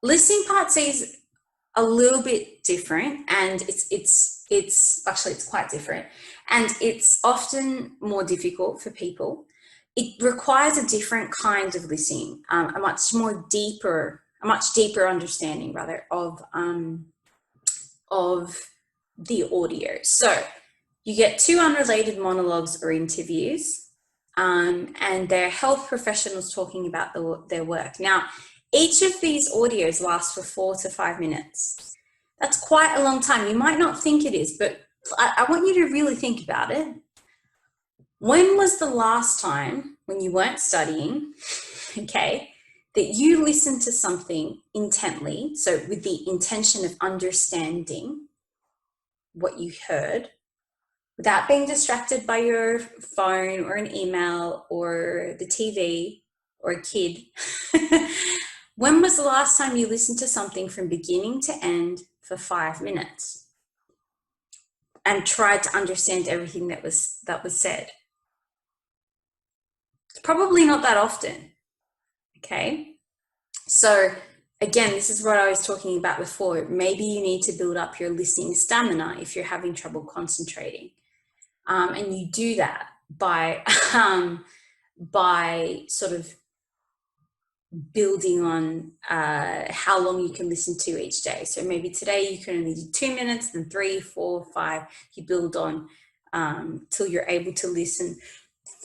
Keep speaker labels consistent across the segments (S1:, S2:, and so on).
S1: Listening part C is a little bit different, and it's actually quite different, and it's often more difficult for people. It requires a different kind of listening, a much deeper understanding rather of the audio. So you get two unrelated monologues or interviews, and they're health professionals talking about their work. Now, each of these audios lasts for 4 to 5 minutes. That's quite a long time. You might not think it is, but I want you to really think about it. When was the last time, when you weren't studying, okay, that you listened to something intently, so with the intention of understanding what you heard, without being distracted by your phone or an email or the TV or a kid? When was the last time you listened to something from beginning to end for 5 minutes and tried to understand everything that was said? It's probably not that often, okay? So again, this is what I was talking about before. Maybe you need to build up your listening stamina if you're having trouble concentrating. And you do that by sort of building on how long you can listen to each day. So maybe today you can only do 2 minutes, then 3, 4, 5. You build on till you're able to listen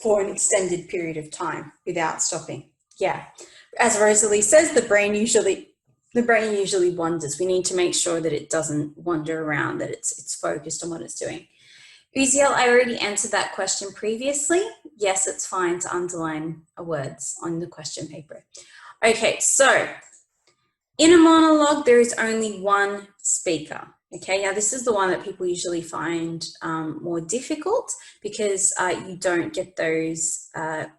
S1: for an extended period of time without stopping. Yeah, as Rosalie says, the brain usually wanders. We need to make sure that it doesn't wander around, that it's focused on what it's doing. Uziel, I already answered that question previously. Yes, it's fine to underline words on the question paper. Okay, so in a monologue, there is only one speaker. Okay, now this is the one that people usually find more difficult, because you don't get those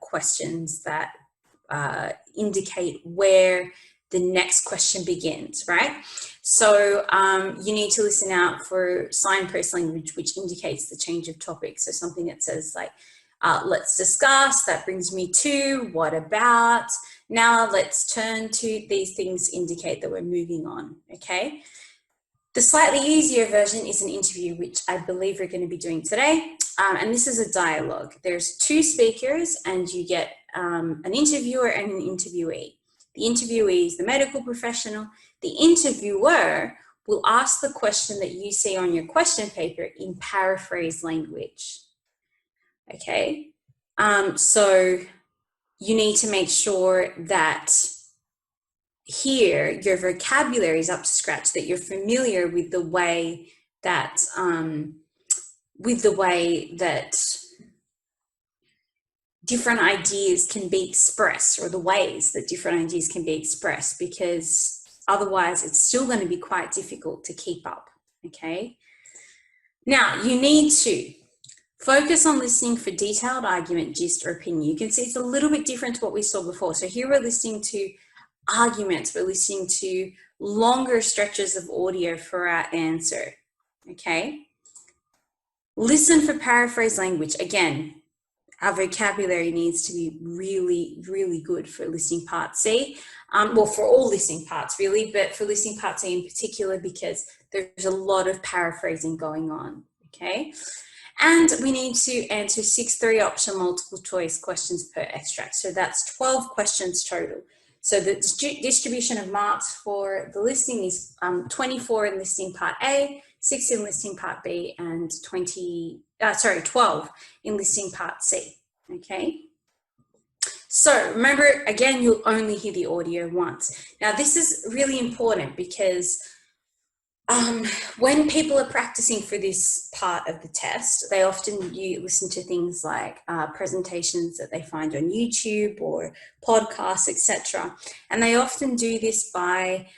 S1: questions that indicate where the next question begins, right? So you need to listen out for signpost language, which indicates the change of topic. So something that says like, let's discuss, that brings me to, what about, now let's turn to. These things indicate that we're moving on, okay? The slightly easier version is an interview, which I believe we're going to be doing today. And this is a dialogue. There's 2 speakers and you get an interviewer and an interviewee. The interviewee is the medical professional. The interviewer will ask the question that you see on your question paper in paraphrase language. Okay, so you need to make sure that here your vocabulary is up to scratch, that you're familiar with the way that different ideas can be expressed, or the ways that different ideas can be expressed, because otherwise it's still going to be quite difficult to keep up, okay? Now, you need to focus on listening for detailed argument, gist, or opinion. You can see it's a little bit different to what we saw before. So here we're listening to arguments, we're listening to longer stretches of audio for our answer, okay? Listen for paraphrase language. Again, our vocabulary needs to be really, really good for listening part C. Well, for all listening parts really, but for listening part C in particular, because there's a lot of paraphrasing going on, okay? And we need to answer 6 3-option multiple choice questions per extract. So that's 12 questions total. So the distribution of marks for the listening is 24 in listening part A, 6 in listening part B, and 12 in listening part C, okay? So remember, again, you'll only hear the audio once. Now this is really important, because when people are practicing for this part of the test, they often listen to things like presentations that they find on YouTube or podcasts, etc. And they often do this by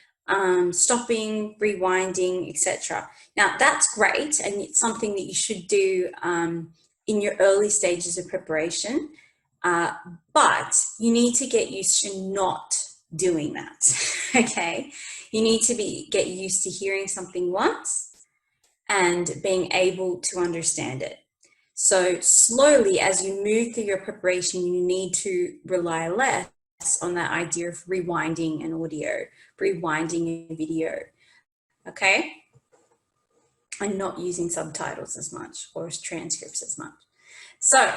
S1: stopping, rewinding, etc. Now that's great, and it's something that you should do in your early stages of preparation, but you need to get used to not doing that, okay? You need to get used to hearing something once and being able to understand it. So slowly, as you move through your preparation, you need to rely less on that idea of rewinding an audio, rewinding a video, okay? And not using subtitles as much or transcripts as much. So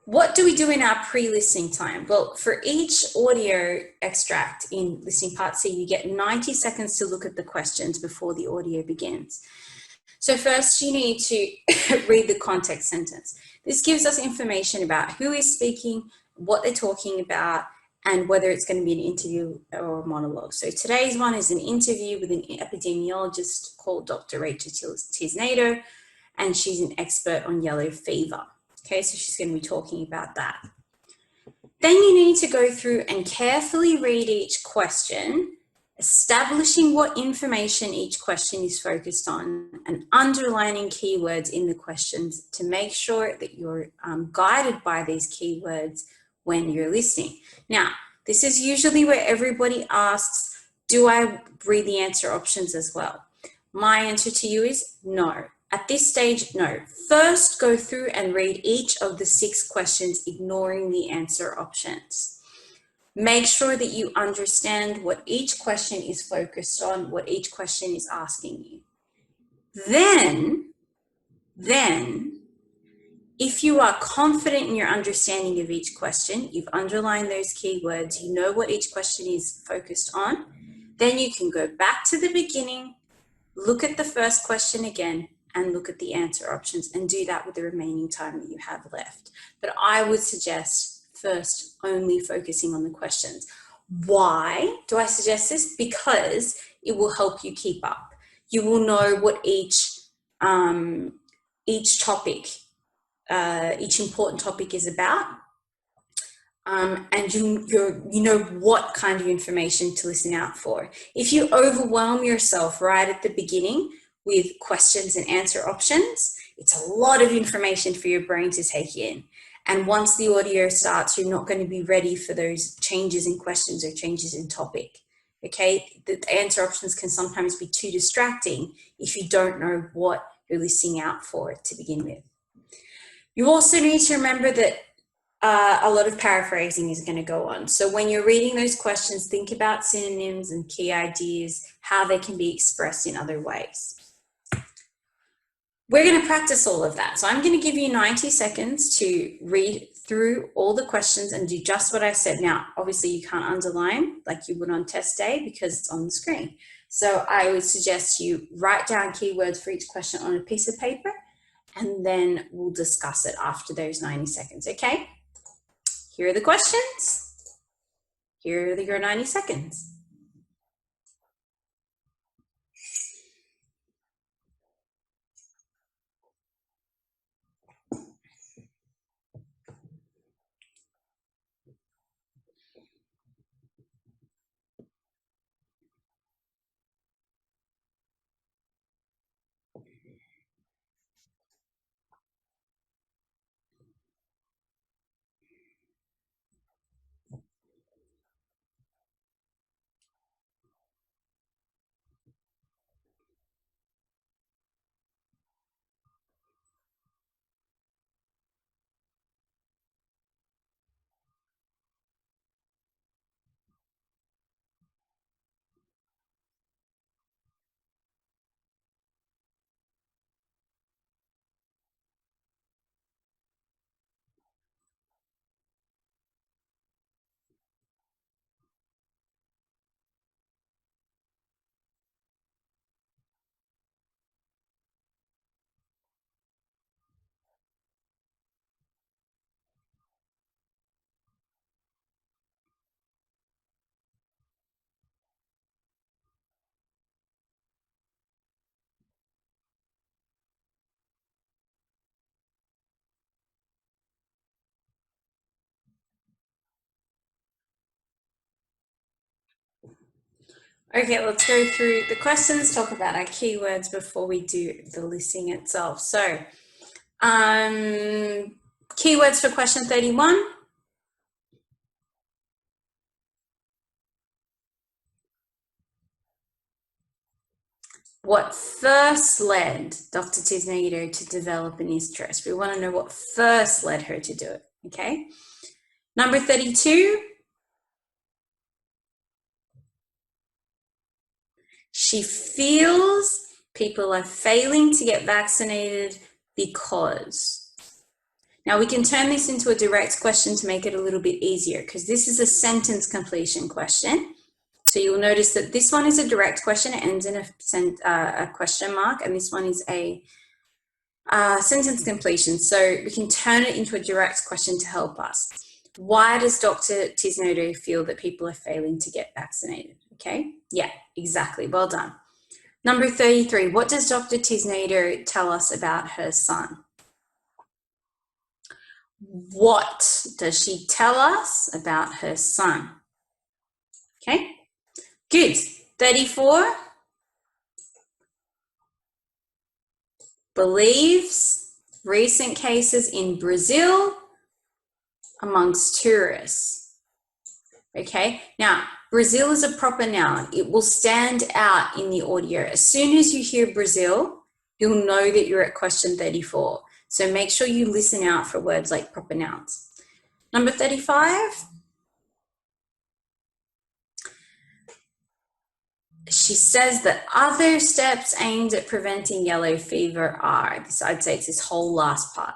S1: what do we do in our pre-listening time? Well, for each audio extract in listening part C, you get 90 seconds to look at the questions before the audio begins. So first you need to read the context sentence. This gives us information about who is speaking, what they're talking about, and whether it's going to be an interview or a monologue. So today's one is an interview with an epidemiologist called Dr. Rachel Tisnado, and she's an expert on yellow fever. Okay, so she's going to be talking about that. Then you need to go through and carefully read each question, establishing what information each question is focused on and underlining keywords in the questions to make sure that you're guided by these keywords when you're listening. Now, this is usually where everybody asks, do I read the answer options as well? My answer to you is no. At this stage, no. First, go through and read each of the 6 questions, ignoring the answer options. Make sure that you understand what each question is focused on, what each question is asking you. Then, if you are confident in your understanding of each question, you've underlined those keywords, you know what each question is focused on, then you can go back to the beginning, look at the first question again, and look at the answer options and do that with the remaining time that you have left. But I would suggest first only focusing on the questions. Why do I suggest this? Because it will help you keep up. You will know what each topic, each important topic is about. And you know what kind of information to listen out for. If you overwhelm yourself right at the beginning with questions and answer options, it's a lot of information for your brain to take in. And once the audio starts, you're not going to be ready for those changes in questions or changes in topic. Okay, the answer options can sometimes be too distracting if you don't know what you're listening out for to begin with. You also need to remember that a lot of paraphrasing is going to go on. So when you're reading those questions, think about synonyms and key ideas, how they can be expressed in other ways. We're going to practice all of that. So I'm going to give you 90 seconds to read through all the questions and do just what I said. Now, obviously you can't underline like you would on test day because it's on the screen. So I would suggest you write down keywords for each question on a piece of paper, and then we'll discuss it after those 90 seconds, okay? Here are the questions. Here are your 90 seconds. Okay, let's go through the questions, talk about our keywords before we do the listening itself. So, keywords for question 31. what first led Dr. Tisnado to develop an interest. We want to know what first led her to do it, okay? Number 32, she feels people are failing to get vaccinated because. Now we can turn this into a direct question to make it a little bit easier, because this is a sentence completion question. So you'll notice that this one is a direct question. It ends in a question mark, and this one is a sentence completion. So we can turn it into a direct question to help us. Why does Dr. Tisnado feel that people are failing to get vaccinated? Okay, yeah, exactly, well done. Number 33, what does Dr. Tisnado tell us about her son? What does she tell us about her son? Okay, good. 34, believes recent cases in Brazil amongst tourists. Okay, now Brazil is a proper noun. It will stand out in the audio. As soon as you hear Brazil, you'll know that you're at question 34. So make sure you listen out for words like proper nouns. Number 35. She says that other steps aimed at preventing yellow fever are, I'd say it's this whole last part.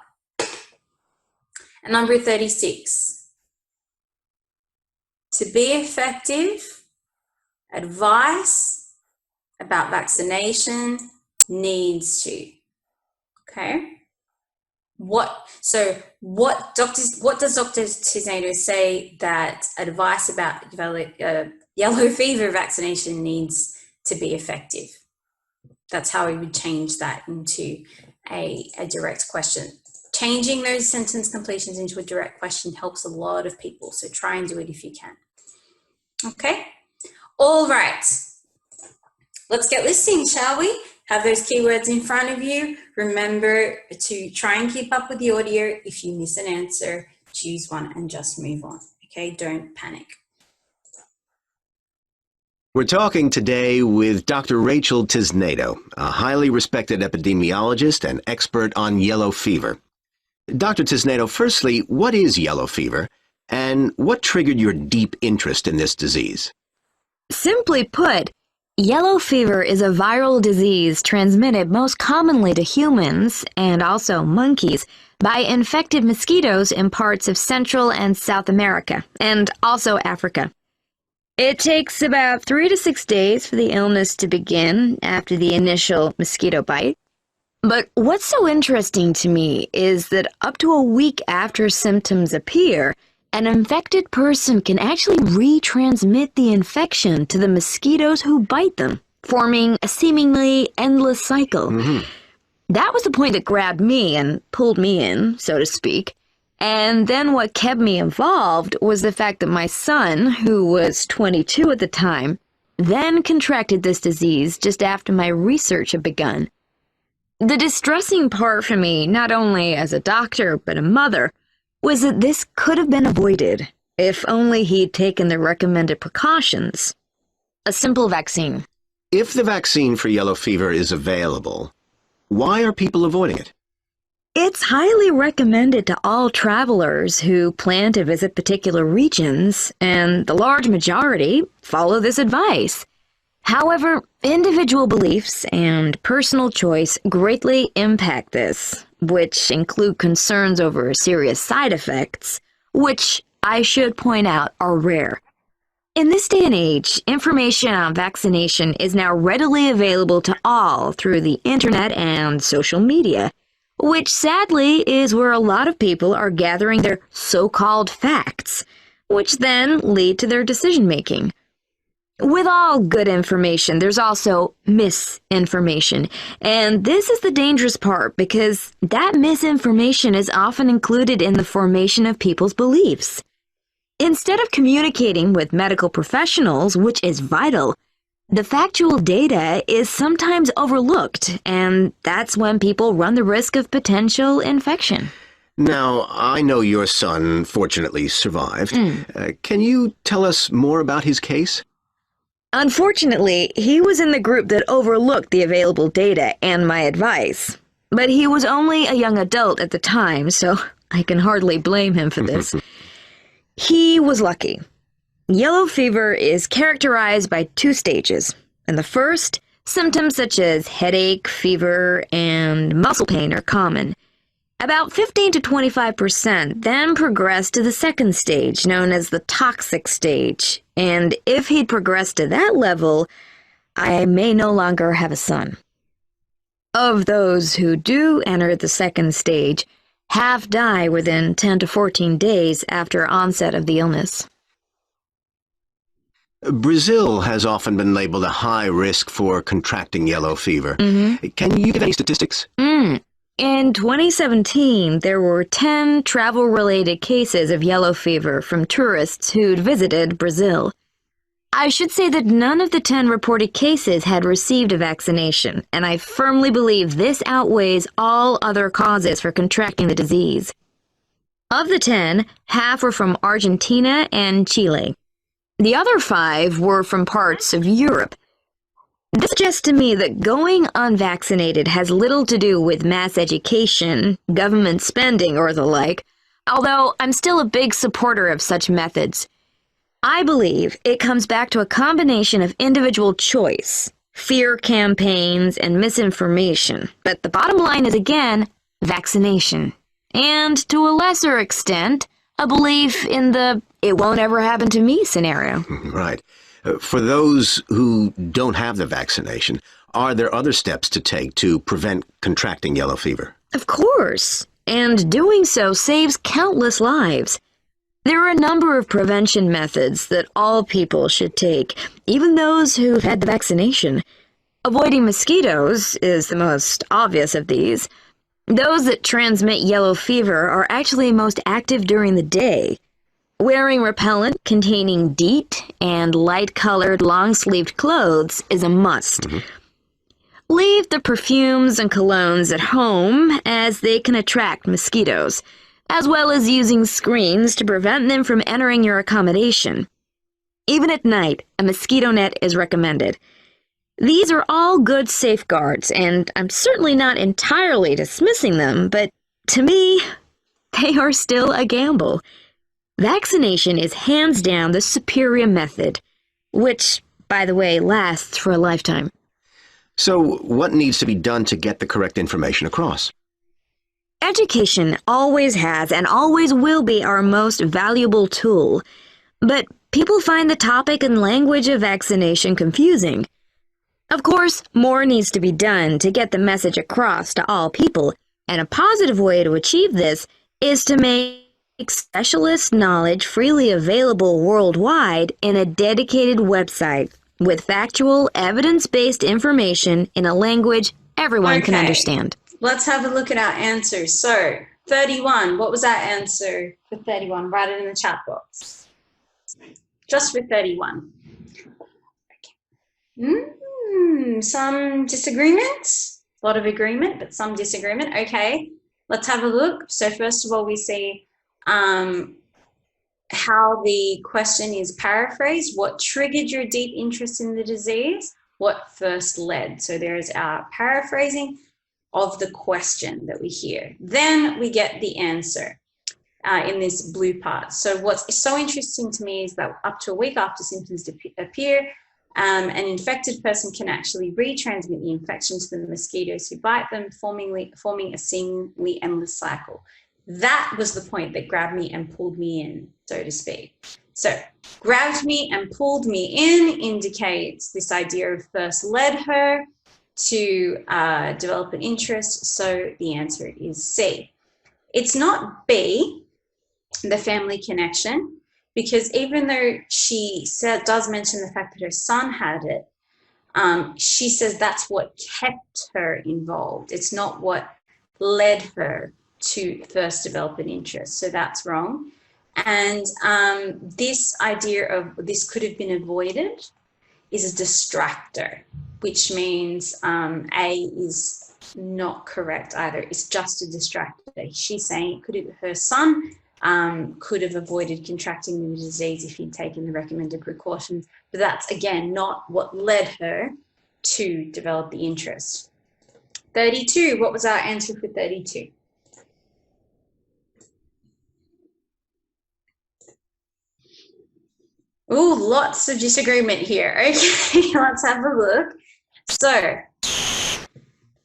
S1: And number 36. To be effective, advice about vaccination needs to. Okay. What does Dr. Tisnado say that advice about yellow fever vaccination needs to be effective? That's how we would change that into a direct question. Changing those sentence completions into a direct question helps a lot of people, so try and do it if you can. Okay, all right. Let's get listening, shall we? Have those keywords in front of you. Remember to try and keep up with the audio. If you miss an answer, choose one and just move on. Okay, don't panic.
S2: We're talking today with Dr. Rachel Tisnado, a highly respected epidemiologist and expert on yellow fever. Dr. Tisnado, firstly, what is yellow fever, and what triggered your deep interest in this disease?
S3: Simply put, yellow fever is a viral disease transmitted most commonly to humans, and also monkeys, by infected mosquitoes in parts of Central and South America, and also Africa. It takes about 3 to 6 days for the illness to begin after the initial mosquito bite. But what's so interesting to me is that up to a week after symptoms appear, an infected person can actually retransmit the infection to the mosquitoes who bite them, forming a seemingly endless cycle. That was the point that grabbed me and pulled me in, so to speak. And then what kept me involved was the fact that my son, who was 22 at the time, then contracted this disease just after my research had begun. The distressing part for me, not only as a doctor but a mother, was that this could have been avoided if only he'd taken the recommended precautions. A simple vaccine.
S2: If the vaccine for yellow fever is available, why are people avoiding it?
S3: It's highly recommended to all travelers who plan to visit particular regions, and the large majority follow this advice. However, individual beliefs and personal choice greatly impact this, which include concerns over serious side effects, which I should point out are rare. In this day and age, information on vaccination is now readily available to all through the internet and social media, which sadly is where a lot of people are gathering their so-called facts, which then lead to their decision-making. With all good information, there's also misinformation, and this is the dangerous part because that misinformation is often included in the formation of people's beliefs. Instead of communicating with medical professionals, which is vital, the factual data is sometimes overlooked, and that's when people run the risk of potential infection.
S2: Now, I know your son fortunately survived. Can you tell us more about his case?
S3: Unfortunately, he was in the group that overlooked the available data and my advice. But he was only a young adult at the time, so I can hardly blame him for this. He was lucky. Yellow fever is characterized by 2 stages. In the first, symptoms such as headache, fever, and muscle pain are common. About 15 to 25% then progress to the second stage, known as the toxic stage, and if he'd progressed to that level, I may no longer have a son. Of those who do enter the second stage, half die within 10 to 14 days after onset of the illness.
S2: Brazil has often been labeled a high risk for contracting yellow fever. Can you give any statistics?
S3: In 2017, there were 10 travel-related cases of yellow fever from tourists who'd visited Brazil. I should say that none of the 10 reported cases had received a vaccination, and I firmly believe this outweighs all other causes for contracting the disease. Of the 10, half were from Argentina and Chile. The other 5 were from parts of Europe. This suggests to me that going unvaccinated has little to do with mass education, government spending, or the like, although I'm still a big supporter of such methods. I believe it comes back to a combination of individual choice, fear campaigns, and misinformation, but the bottom line is, again, vaccination. And, to a lesser extent, a belief in the "it won't ever happen to me" scenario.
S2: Right. For those who don't have the vaccination, are there other steps to take to prevent contracting yellow fever?
S3: Of course, and doing so saves countless lives. There are a number of prevention methods that all people should take, even those who've had the vaccination. Avoiding mosquitoes is the most obvious of these. Those that transmit yellow fever are actually most active during the day. Wearing repellent containing DEET and light-colored long-sleeved clothes is a must. Leave the perfumes and colognes at home, as they can attract mosquitoes, as well as using screens to prevent them from entering your accommodation. Even at night, a mosquito net is recommended. These are all good safeguards, and I'm certainly not entirely dismissing them, but to me, they are still a gamble. Vaccination is hands down the superior method, which, by the way, lasts for a lifetime.
S2: So, what needs to be done to get the correct information across?
S3: Education always has and always will be our most valuable tool, but people find the topic and language of vaccination confusing. Of course, more needs to be done to get the message across to all people, and a positive way to achieve this is to make specialist knowledge freely available worldwide in a dedicated website with factual, evidence-based information in a language everyone can understand.
S1: Let's have a look at our answers. So, 31, what was our answer for 31? Write it in the chat box. Just for 31. Okay. Some disagreements. A lot of agreement, but some disagreement. Okay, let's have a look. So first of all, we see how the question is paraphrased. What triggered your deep interest in the disease? What first led? So there's our paraphrasing of the question that we hear. Then we get the answer in this blue part. So what's so interesting to me is that up to a week after symptoms appear, an infected person can actually retransmit the infection to the mosquitoes who bite them, forming a seemingly endless cycle. That was the point that grabbed me and pulled me in, so to speak. So grabbed me and pulled me in indicates this idea of first led her to develop an interest. So the answer is C. It's not B, the family connection, because even though she does mention the fact that her son had it, she says that's what kept her involved. It's not what led her to first develop an interest. So that's wrong. And this idea of this could have been avoided is a distractor, which means A is not correct either. It's just a distractor. She's saying her son could have avoided contracting the disease if he'd taken the recommended precautions. But that's, again, not what led her to develop the interest. 32, what was our answer for 32? Oh, lots of disagreement here. Okay, let's have a look. So,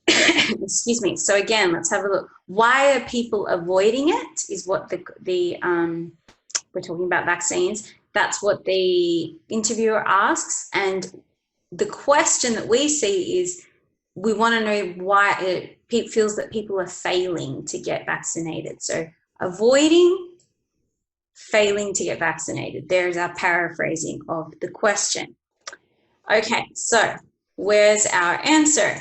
S1: excuse me. So again, let's have a look. Why are people avoiding it is what we're talking about vaccines. That's what the interviewer asks. And the question that we see is, we want to know why it feels that people are failing to get vaccinated. So avoiding, failing to get vaccinated. There's our paraphrasing of the question. Okay, so where's our answer?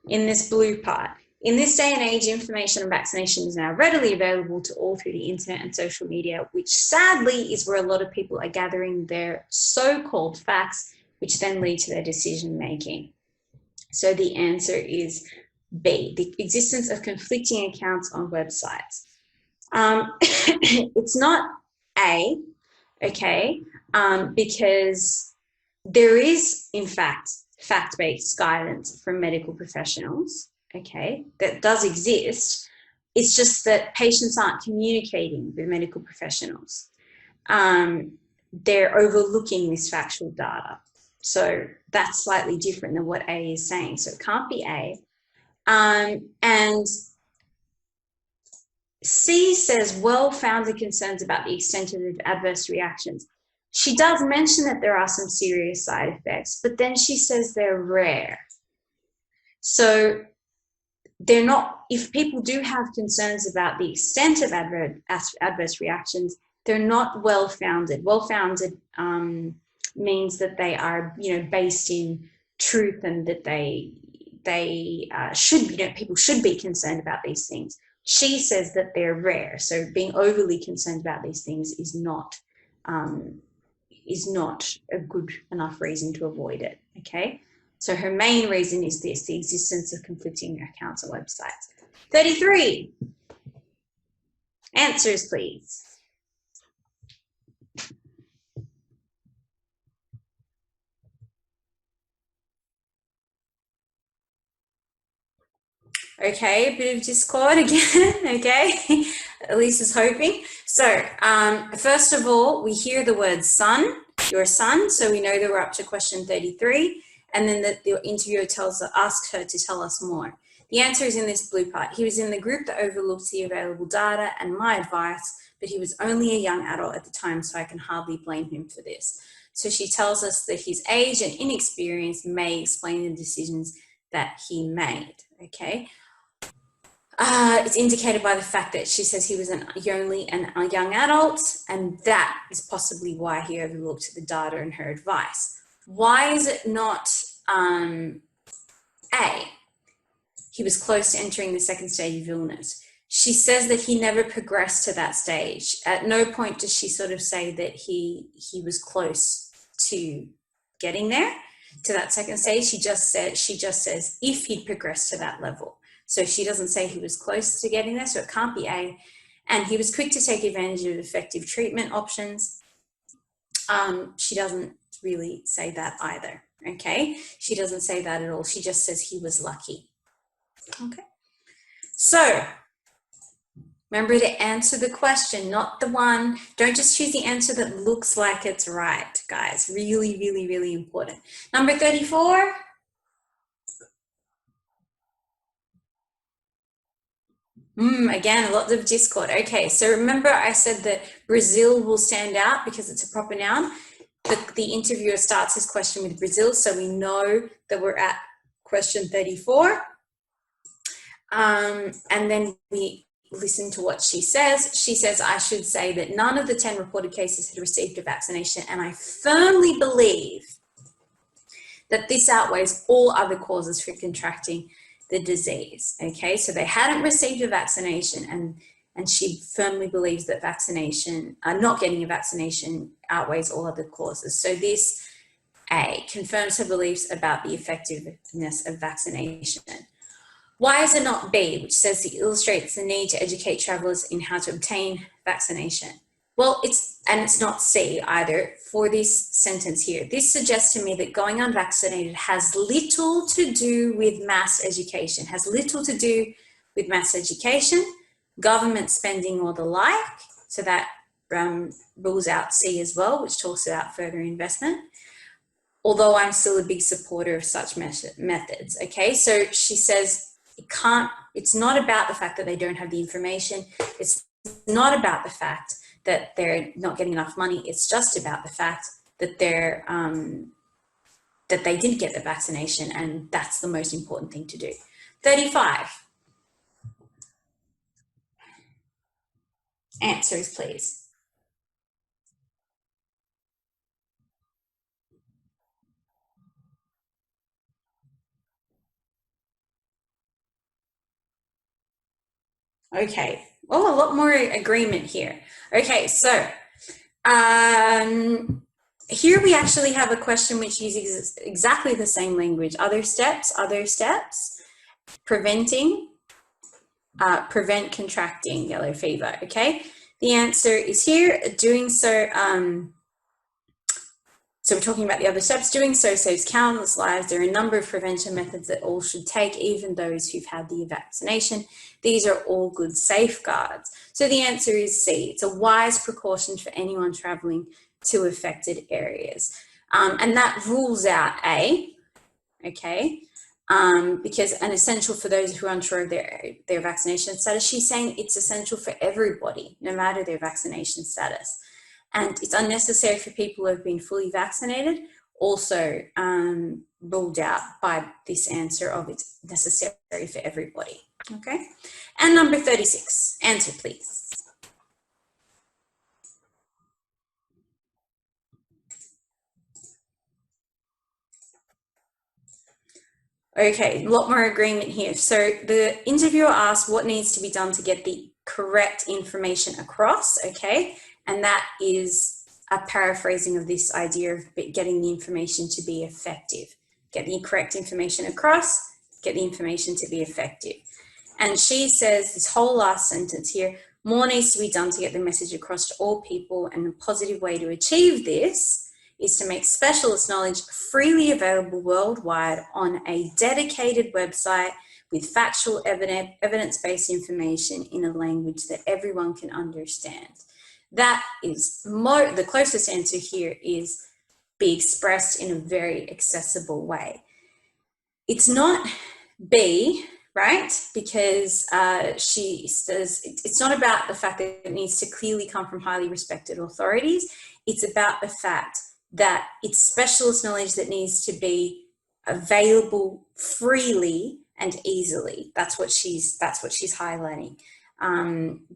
S1: In this blue part. In this day and age, information on vaccination is now readily available to all through the internet and social media, which sadly is where a lot of people are gathering their so-called facts, which then lead to their decision making. So the answer is B, the existence of conflicting accounts on websites. It's not A, okay, because there is, in fact, fact-based guidance from medical professionals, okay, that does exist. It's just that patients aren't communicating with medical professionals. They're overlooking this factual data. So that's slightly different than what A is saying. So it can't be A. And C says well-founded concerns about the extent of adverse reactions. She does mention that there are some serious side effects, but then she says they're rare. So they're not, if people do have concerns about the extent of adverse reactions, they're not well-founded. Well-founded means that they are, based in truth, and that they should, people should be concerned about these things. She says that they're rare. So being overly concerned about these things is not a good enough reason to avoid it, okay? So her main reason is this, the existence of conflicting accounts on websites. 33, answers please. Okay, a bit of discord again, okay? Elise is hoping. So first of all, we hear the word son, your son, so we know that we're up to question 33, and then the interviewer asks her to tell us more. The answer is in this blue part. He was in the group that overlooked the available data and my advice, but he was only a young adult at the time, so I can hardly blame him for this. So she tells us that his age and inexperience may explain the decisions that he made, okay? It's indicated by the fact that she says he was only a young adult, and that is possibly why he overlooked the data and her advice. Why is it not A? He was close to entering the second stage of illness. She says that he never progressed to that stage. At no point does she sort of say that he was close to getting there, to that second stage. She just says if he'd progressed to that level. So she doesn't say he was close to getting there, so it can't be A. And he was quick to take advantage of effective treatment options. She doesn't really say that either, okay? She doesn't say that at all. She just says he was lucky, okay? So remember to answer the question, not the one. Don't just choose the answer that looks like it's right, guys. Really, really, really important. Number 34. Again, a lot of discord. Okay, so remember I said that Brazil will stand out because it's a proper noun. The interviewer starts his question with Brazil, so we know that we're at question 34. And then we listen to what she says. She says, I should say that none of the 10 reported cases had received a vaccination, and I firmly believe that this outweighs all other causes for contracting the disease, okay? So they hadn't received a vaccination, and she firmly believes that not getting a vaccination outweighs all other causes. So this, A, confirms her beliefs about the effectiveness of vaccination. Why is it not B, which says it illustrates the need to educate travellers in how to obtain vaccination? Well, it's not C either for this sentence here. This suggests to me that going unvaccinated has little to do with mass education, government spending or the like. So that rules out C as well, which talks about further investment. Although I'm still a big supporter of such methods. Okay, so she says it's not about the fact that they don't have the information. It's not about the fact that they're not getting enough money. It's just about the fact that they didn't get the vaccination, and that's the most important thing to do. 35. Answers, please. Okay, well, a lot more agreement here. Okay, so here we actually have a question which uses exactly the same language. Other steps, prevent contracting yellow fever, okay? The answer is here, doing so, so we're talking about the other steps. Doing so saves countless lives. There are a number of prevention methods that all should take, even those who've had the vaccination. These are all good safeguards. So the answer is C. It's a wise precaution for anyone traveling to affected areas. And that rules out A, okay? Because an essential for those who are unsure of their vaccination status. She's saying it's essential for everybody, no matter their vaccination status. And it's unnecessary for people who have been fully vaccinated, also ruled out by this answer of it's necessary for everybody, okay? And number 36, answer please. Okay, a lot more agreement here. So the interviewer asked what needs to be done to get the correct information across, okay? And that is a paraphrasing of this idea of getting the information to be effective. Get the correct information across, get the information to be effective. And she says this whole last sentence here, more needs to be done to get the message across to all people, and a positive way to achieve this is to make specialist knowledge freely available worldwide on a dedicated website with factual evidence-based information in a language that everyone can understand. That is the closest answer here is be expressed in a very accessible way. It's not B, right? Because she says it's not about the fact that it needs to clearly come from highly respected authorities. It's about the fact that it's specialist knowledge that needs to be available freely and easily. That's what she's highlighting.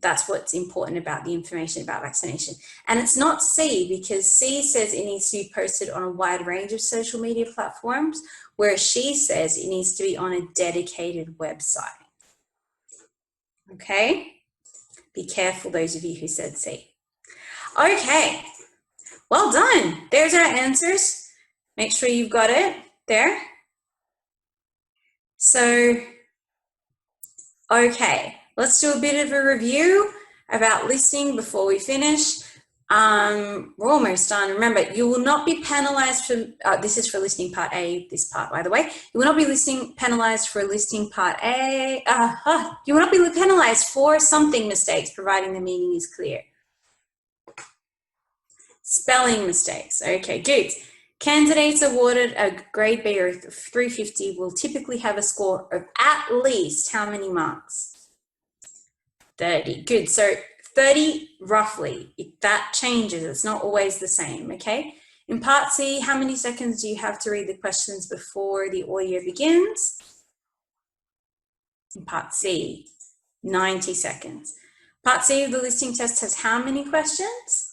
S1: That's what's important about the information about vaccination. And it's not C, because C says it needs to be posted on a wide range of social media platforms, whereas she says it needs to be on a dedicated website. Okay? Be careful, those of you who said C. Okay. Well done. There's our answers. Make sure you've got it there. So, okay, let's do a bit of a review about listening before we finish. We're almost done. Remember, you will not be penalized for, this is for listening part A, this part, by the way. You will not be penalized for listening part A. You will not be penalized for something mistakes, providing the meaning is clear. Spelling mistakes. Okay, good. Candidates awarded a grade B or 350 will typically have a score of at least how many marks? 30. Good. So 30 roughly. If that changes, it's not always the same, okay? In part C, how many seconds do you have to read the questions before the audio begins? In part C, 90 seconds. Part C of the listening test has how many questions?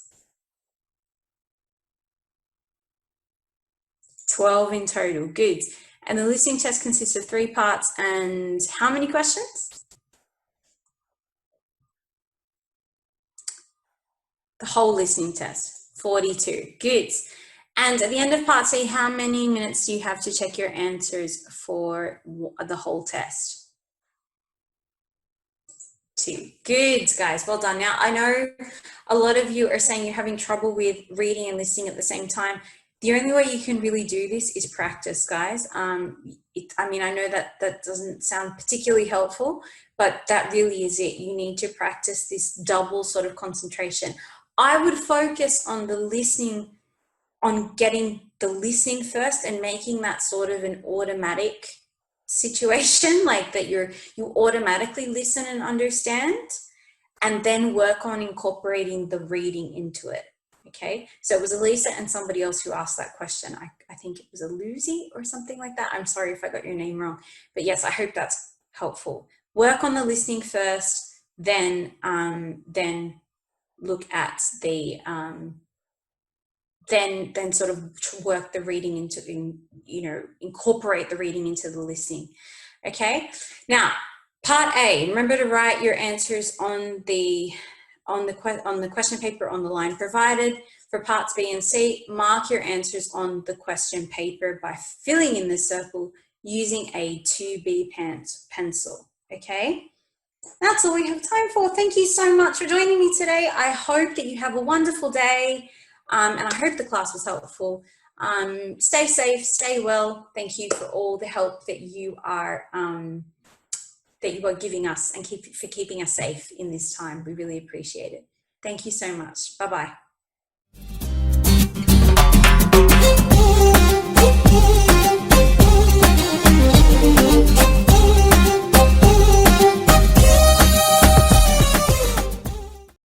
S1: 12 in total. Good. And the listening test consists of 3 parts and how many questions? The whole listening test, 42. Good. And at the end of part C, how many minutes do you have to check your answers for the whole test? 2. Good, guys. Well done. Now, I know a lot of you are saying you're having trouble with reading and listening at the same time. The only way you can really do this is practice, guys. I mean, I know that doesn't sound particularly helpful, but that really is it. You need to practice this double sort of concentration. I would focus on the listening, on getting the listening first and making that sort of an automatic situation, like that you automatically listen and understand, and then work on incorporating the reading into it. Okay, so it was Elisa and somebody else who asked that question. I think it was a Lucy or something like that. I'm sorry if I got your name wrong, but yes, I hope that's helpful. Work on the listening first, then look at the then sort of work the reading into, incorporate the reading into the listening. Okay, now part A, remember to write your answers on the question paper on the line provided. For parts B and C, mark your answers on the question paper by filling in the circle using a 2B pencil. Okay, that's all we have time for. Thank you so much for joining me today. I hope that you have a wonderful day. And I hope the class was helpful. Stay safe, stay well. Thank you for all the help that you are giving us and for keeping us safe in this time. We really appreciate it. Thank you so much. Bye-bye.